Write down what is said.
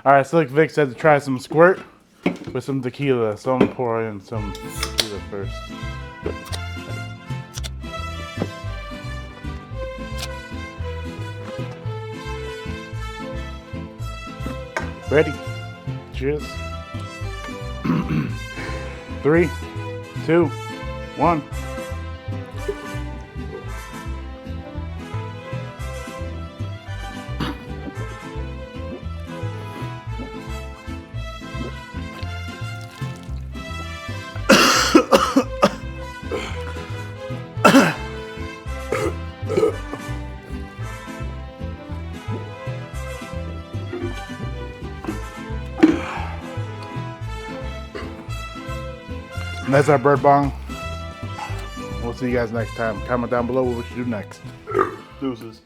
Alright, so like Vic said to try some Squirt with some tequila. So I'm gonna pour in some tequila first. Ready? Cheers. 3, 2, 1. And that's our bird bong. We'll see you guys next time. Comment down below what we should do next. Deuces.